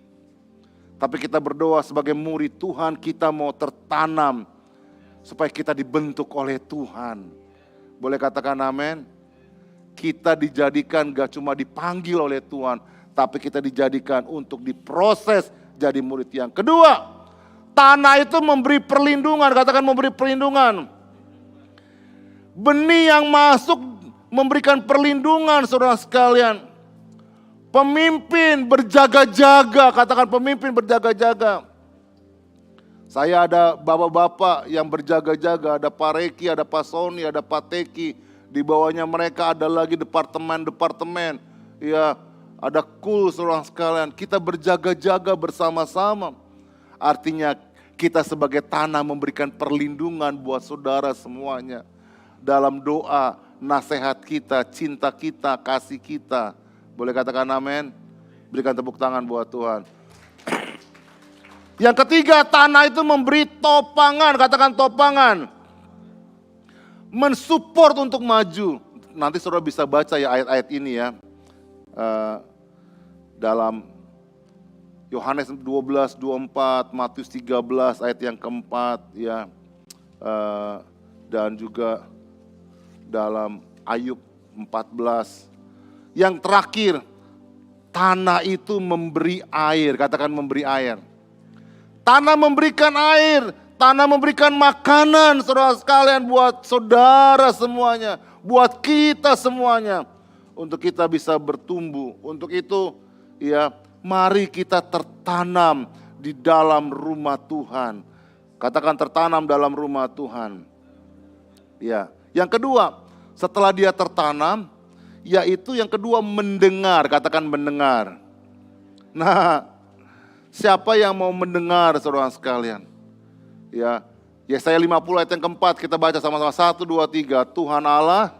Tapi kita berdoa sebagai murid Tuhan, kita mau tertanam supaya kita dibentuk oleh Tuhan. Boleh katakan amin? Kita dijadikan gak cuma dipanggil oleh Tuhan, tapi kita dijadikan untuk diproses jadi murid yang kedua. Tanah itu memberi perlindungan, katakan memberi perlindungan. Benih yang masuk memberikan perlindungan saudara sekalian. Pemimpin berjaga-jaga, katakan pemimpin berjaga-jaga. Saya ada bapak-bapak yang berjaga-jaga, ada Pak Reki, ada Pak Sony, ada Pak Teki. Di bawahnya mereka ada lagi departemen-departemen. Ya, ada kul saudara sekalian. Kita berjaga-jaga bersama-sama. Artinya kita sebagai tanah memberikan perlindungan buat saudara semuanya. Dalam doa, nasihat kita, cinta kita, kasih kita. Boleh katakan amin? Berikan tepuk tangan buat Tuhan. Yang ketiga, tanah itu memberi topangan, katakan topangan. Mensupport untuk maju. Nanti saudara bisa baca ya ayat-ayat ini ya. Dalam Yohanes 12:24, Matius 13 ayat yang keempat ya. Dan juga dalam Ayub 14. Yang terakhir, tanah itu memberi air, katakan memberi air. Tanah memberikan air, tanah memberikan makanan saudara sekalian buat saudara semuanya, buat kita semuanya. Untuk kita bisa bertumbuh, untuk itu ya mari kita tertanam di dalam rumah Tuhan. Katakan tertanam dalam rumah Tuhan. Ya, yang kedua, setelah dia tertanam, yaitu yang kedua mendengar, katakan mendengar. Nah, siapa yang mau mendengar saudara sekalian? Ya, Yesaya 50 ayat yang keempat kita baca sama-sama 1, 2, 3. Tuhan Allah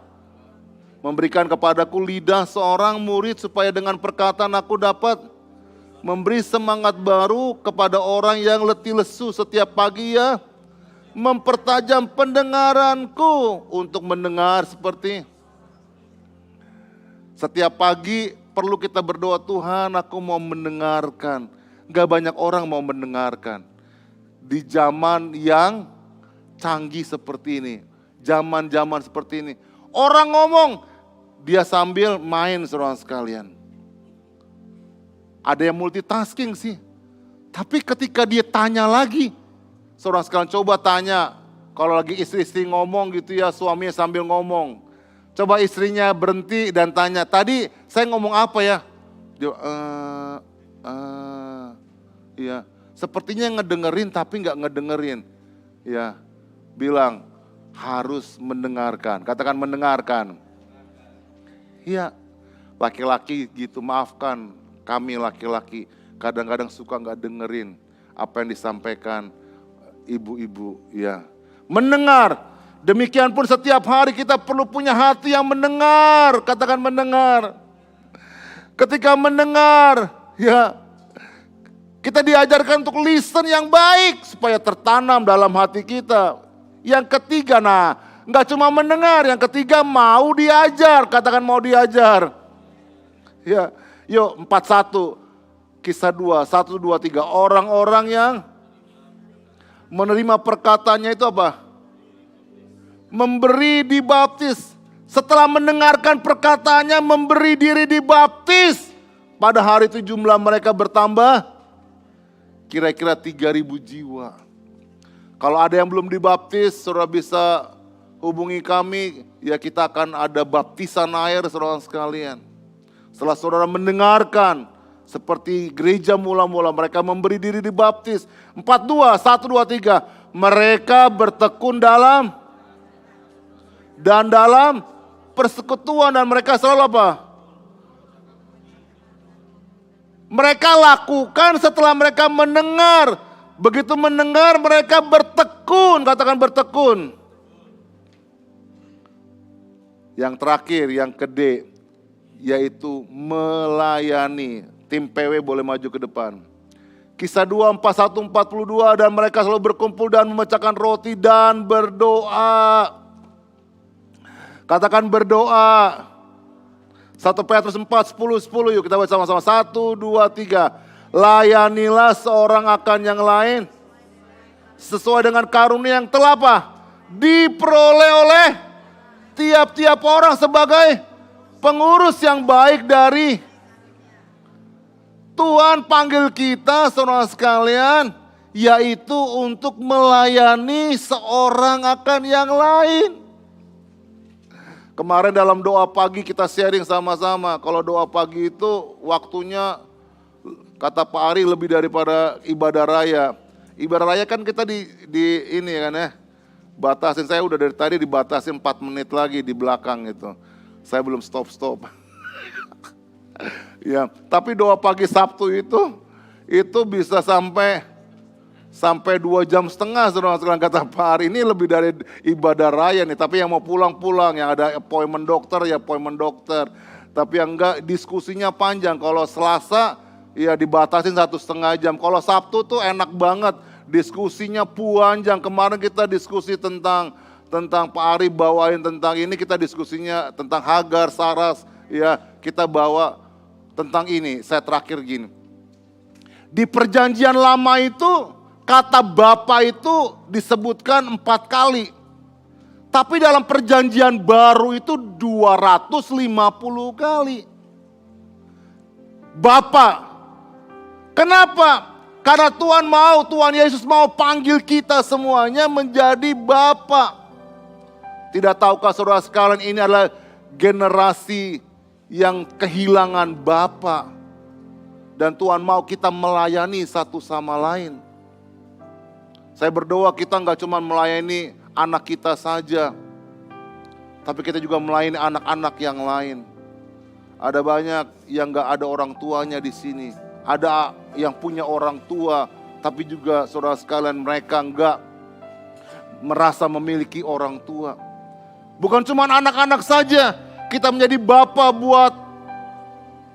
memberikan kepadaku lidah seorang murid supaya dengan perkataan aku dapat memberi semangat baru kepada orang yang letih lesu. Setiap pagi ya mempertajam pendengaranku untuk mendengar seperti. Setiap pagi perlu kita berdoa, Tuhan aku mau mendengarkan. Gak banyak orang mau mendengarkan. Di zaman yang canggih seperti ini. Zaman-zaman seperti ini. Orang ngomong, dia sambil main saudara sekalian. Ada yang multitasking sih. Tapi ketika dia tanya lagi. Saudara sekalian coba tanya. Kalau lagi istri-istri ngomong gitu ya, suaminya sambil ngomong. Coba istrinya berhenti dan tanya, tadi saya ngomong apa ya? Dia, ya, sepertinya ngedengerin tapi nggak ngedengerin. Ya, bilang harus mendengarkan. Katakan mendengarkan. Iya, laki-laki gitu, maafkan kami laki-laki kadang-kadang suka nggak dengerin apa yang disampaikan ibu-ibu. Ya, mendengar. Demikian pun setiap hari kita perlu punya hati yang mendengar. Katakan mendengar. Ketika mendengar, ya kita diajarkan untuk listen yang baik supaya tertanam dalam hati kita. Yang ketiga, nah nggak cuma mendengar, yang ketiga mau diajar. Katakan mau diajar. Ya, yuk 41. Kisah 2, 1, 2, 3. Orang-orang yang menerima perkataannya itu apa? Memberi dibaptis. Setelah mendengarkan perkataannya, memberi diri dibaptis. Pada hari itu jumlah mereka bertambah kira-kira 3.000 jiwa. Kalau ada yang belum dibaptis, saudara bisa hubungi kami. Ya, kita akan ada baptisan air, saudara sekalian. Setelah saudara mendengarkan, seperti gereja mula-mula, mereka memberi diri dibaptis. 4-2, 1, 2, 3. Mereka bertekun dalam persekutuan, dan mereka selalu apa? Mereka lakukan setelah mereka mendengar. Begitu mendengar mereka bertekun, katakan bertekun. Yang terakhir, yang kedua, yaitu melayani. Tim PW boleh maju ke depan. Kisah 2, 41, 42, dan mereka selalu berkumpul dan memecahkan roti dan berdoa. Katakan berdoa. 1 Petrus 4, 10, 10, yuk kita baca sama-sama. 1, 2, 3. Layanilah seorang akan yang lain sesuai dengan karunia yang telah apa? Diperoleh oleh tiap-tiap orang sebagai pengurus yang baik dari Tuhan. Panggil kita, saudara sekalian, yaitu untuk melayani seorang akan yang lain. Kemarin dalam doa pagi kita sharing sama-sama. Kalau doa pagi itu waktunya, kata Pak Ari, lebih daripada ibadah raya. Ibadah raya kan kita di ini kan ya, batasin. Saya udah dari tadi dibatasin 4 menit lagi di belakang gitu. Saya belum stop. Ya, tapi doa pagi Sabtu itu bisa sampai 2,5 jam, saudara-saudara. Kata Pak Ari, ini lebih dari ibadah raya nih. Tapi yang mau pulang, yang ada appointment dokter ya appointment dokter. Tapi yang enggak, diskusinya panjang. Kalau Selasa ya dibatasin 1,5 jam. Kalau Sabtu tuh enak banget, diskusinya panjang. Kemarin kita diskusi tentang Pak Ari bawain tentang ini, kita diskusinya tentang Hagar, Saras, ya kita bawa tentang ini. Saya terakhir gini, di perjanjian lama itu kata Bapa itu disebutkan 4 kali, tapi dalam perjanjian baru itu 250 kali. Bapa. Kenapa? Karena Tuhan Yesus mau panggil kita semuanya menjadi Bapa. Tidak tahukah saudara sekalian, ini adalah generasi yang kehilangan Bapa. Dan Tuhan mau kita melayani satu sama lain. Saya berdoa kita nggak cuma melayani anak kita saja, tapi kita juga melayani anak-anak yang lain. Ada banyak yang nggak ada orang tuanya di sini. Ada yang punya orang tua, tapi juga saudara sekalian mereka nggak merasa memiliki orang tua. Bukan cuma anak-anak saja, kita menjadi bapa buat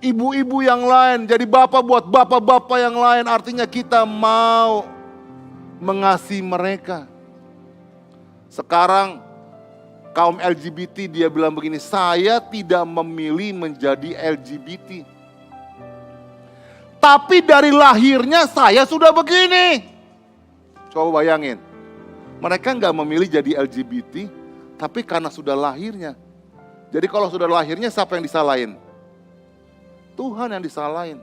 ibu-ibu yang lain, jadi bapa buat bapak-bapak yang lain. Artinya kita mau mengasihi mereka. Sekarang kaum LGBT dia bilang begini, saya tidak memilih menjadi LGBT. Tapi dari lahirnya saya sudah begini. Coba bayangin, mereka nggak memilih jadi LGBT, tapi karena sudah lahirnya. Jadi kalau sudah lahirnya siapa yang disalahin? Tuhan yang disalahin.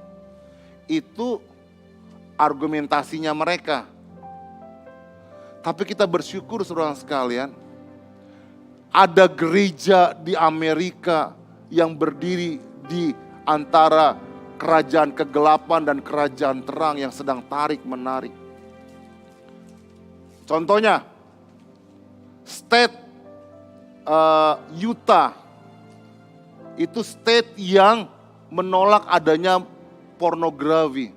Itu argumentasinya mereka. Tapi kita bersyukur saudara sekalian, ada gereja di Amerika yang berdiri di antara kerajaan kegelapan dan kerajaan terang yang sedang tarik-menarik. Contohnya, state Utah, itu state yang menolak adanya pornografi,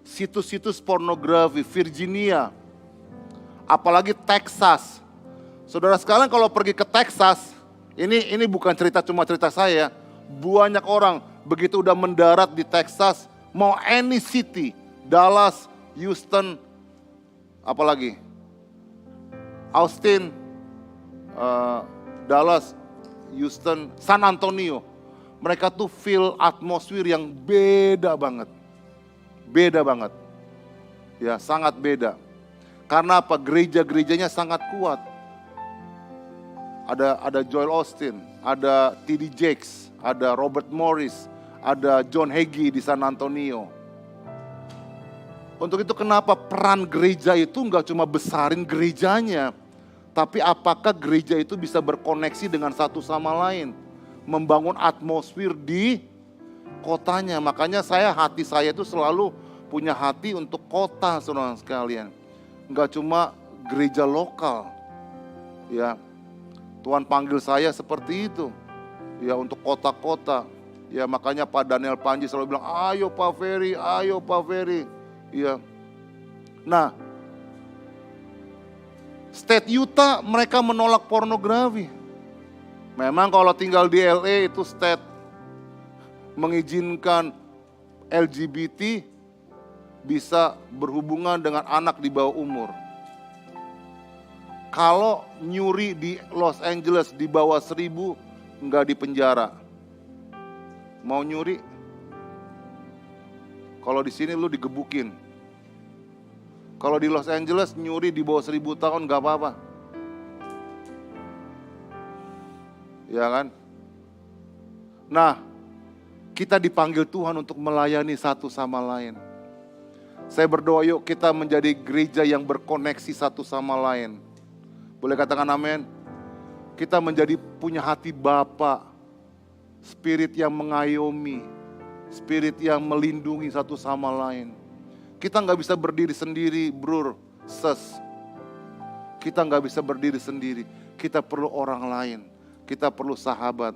situs-situs pornografi. Virginia, apalagi Texas. Saudara sekalian kalau pergi ke Texas, ini bukan cuma cerita saya, banyak orang begitu udah mendarat di Texas, mau any city, Dallas, Houston, apalagi Austin, Dallas, Houston, San Antonio, mereka tuh feel atmosfer yang beda banget. Beda banget. Ya, sangat beda. Karena apa? Gereja-gerejanya sangat kuat. Ada Joel Osteen, ada T.D. Jakes, ada Robert Morris, ada John Hagee di San Antonio. Untuk itu kenapa peran gereja itu nggak cuma besarin gerejanya, tapi apakah gereja itu bisa berkoneksi dengan satu sama lain, membangun atmosfer di kotanya. Makanya hati saya itu selalu punya hati untuk kota, saudara sekalian. Nggak cuma gereja lokal, ya. Tuhan panggil saya seperti itu, ya, untuk kota-kota. Ya, makanya Pak Daniel Panji selalu bilang, ayo Pak Ferry, ayo Pak Ferry. Ya. Nah, State Utah mereka menolak pornografi. Memang kalau tinggal di LA itu state mengizinkan LGBT bisa berhubungan dengan anak di bawah umur. Kalau nyuri di Los Angeles di bawah 1.000 nggak dipenjara. Mau nyuri? Kalau di sini lu digebukin. Kalau di Los Angeles nyuri di bawah 1.000 tahun nggak apa-apa. Ya kan? Nah, kita dipanggil Tuhan untuk melayani satu sama lain. Saya berdoa yuk kita menjadi gereja yang berkoneksi satu sama lain. Boleh katakan amin? Kita menjadi punya hati Bapa, spirit yang mengayomi, spirit yang melindungi satu sama lain. Kita nggak bisa berdiri sendiri, brur, ses. Kita nggak bisa berdiri sendiri. Kita perlu orang lain. Kita perlu sahabat.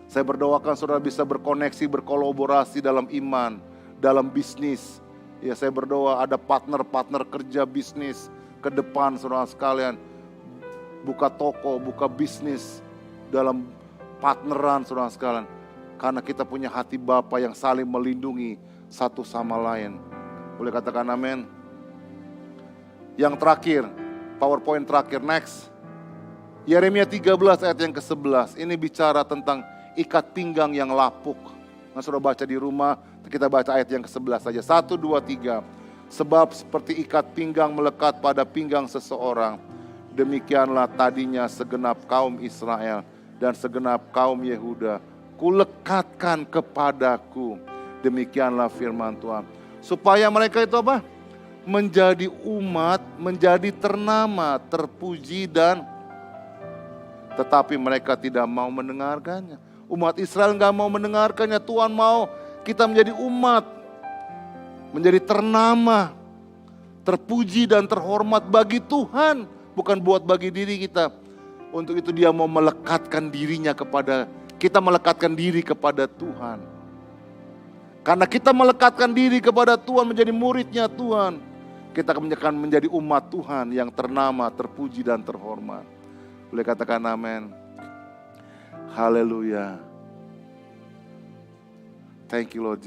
Saya berdoakan saudara bisa berkoneksi, berkolaborasi dalam iman, dalam bisnis. Ya, saya berdoa ada partner-partner kerja bisnis ke depan saudara sekalian. Buka toko, buka bisnis dalam partneran saudara sekalian. Karena kita punya hati Bapa yang saling melindungi satu sama lain. Boleh katakan amin. Yang terakhir, PowerPoint terakhir, next. Yeremia 13 ayat yang ke-11. Ini bicara tentang ikat pinggang yang lapuk. Nah, sudah baca di rumah, kita baca ayat yang ke-11 saja. 1, 2, 3. Sebab seperti ikat pinggang melekat pada pinggang seseorang, demikianlah tadinya segenap kaum Israel dan segenap kaum Yehuda kulekatkan kepadaku. Demikianlah firman Tuhan. Supaya mereka itu apa? Menjadi umat, menjadi ternama, terpuji dan tetapi mereka tidak mau mendengarkannya. Umat Israel gak mau mendengarkannya. Tuhan mau kita menjadi umat, menjadi ternama, terpuji dan terhormat bagi Tuhan, bukan buat bagi diri kita. Untuk itu dia mau melekatkan dirinya kepada, kita melekatkan diri kepada Tuhan. Karena kita melekatkan diri kepada Tuhan, menjadi muridnya Tuhan, kita akan menjadi umat Tuhan yang ternama, terpuji dan terhormat. Boleh katakan amin. Haleluya. Thank you Lord Jesus.